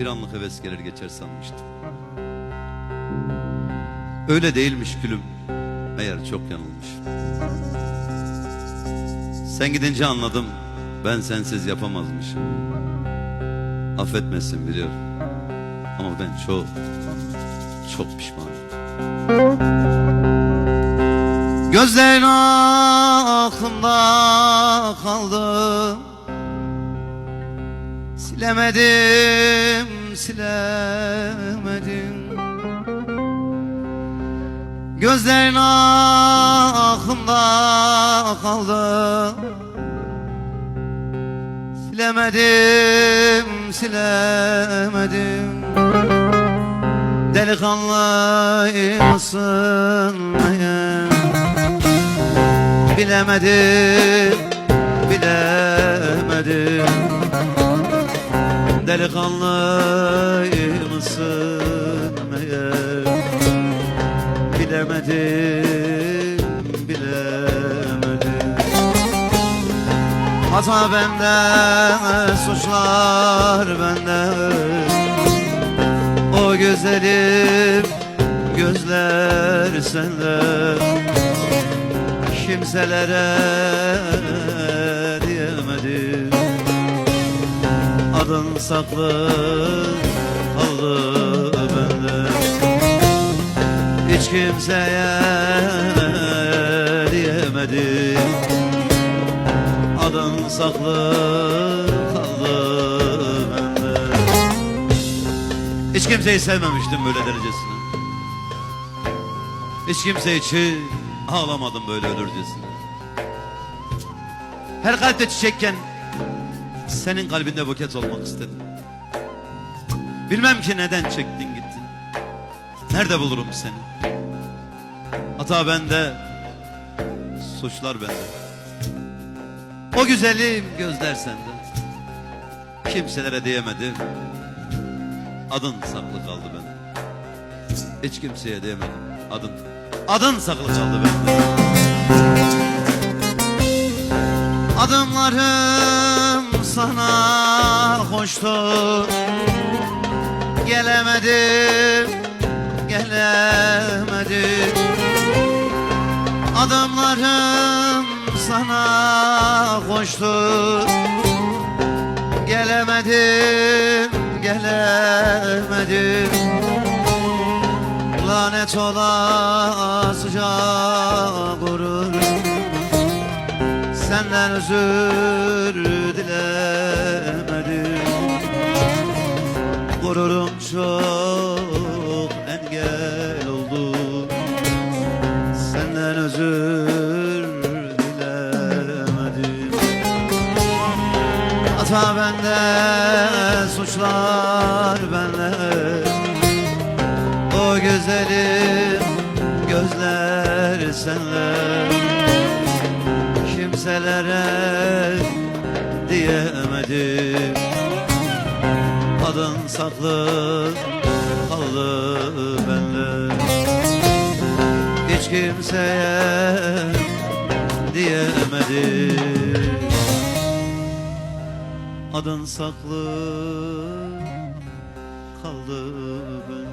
Bir anlık heves gelir geçer sanmıştım. Öyle değilmiş gülüm, meğer çok yanılmışım. Sen gidince anladım, ben sensiz yapamazmışım. Affetmesin biliyorum, ama ben çok, çok pişmanım. Gözlerin aklımda kaldı, silemedim, silemedim. Gözlerin aklımda kaldı, silemedim, silemedim. Delikanlıymışsın meğer, bilemedim, bilemedim. Delikanlıymışsın meğer, bilemedim, bilemedim. Hata bende, suçlar bende. O güzelim gözler sende, kimselere diyemedim. Adın saklı kaldı bende, hiç kimseye diyemedim. Adın saklı kaldı bende. Hiç kimseyi sevmemiştim böyle derecesine. Hiç kimse için ağlamadım böyle ölürcesine. Her kalpte çiçekken senin kalbinde buket olmak istedim. Bilmem ki neden çektin gittin. Nerede bulurum seni? Hata bende, suçlar bende. O güzelim gözler sende, kimselere diyemedim. Adın saklı kaldı bende, hiç kimseye diyemedim. Adın saklı kaldı bende. Adımlarım sana hoştu, gelemedim, gelemedim. Adımlarım sana hoştu, gelemedim, gelemedim. Lanet olasıca gurur, senden özür dilemedim. Gururum çok engel oldu, senden özür dilemedim. Hata bende, suçlar bende. O güzelim gözler senle, kimselere diyemedim. Adın saklı kaldı bende, hiç kimseye diyemedim. Adın saklı kaldı bende.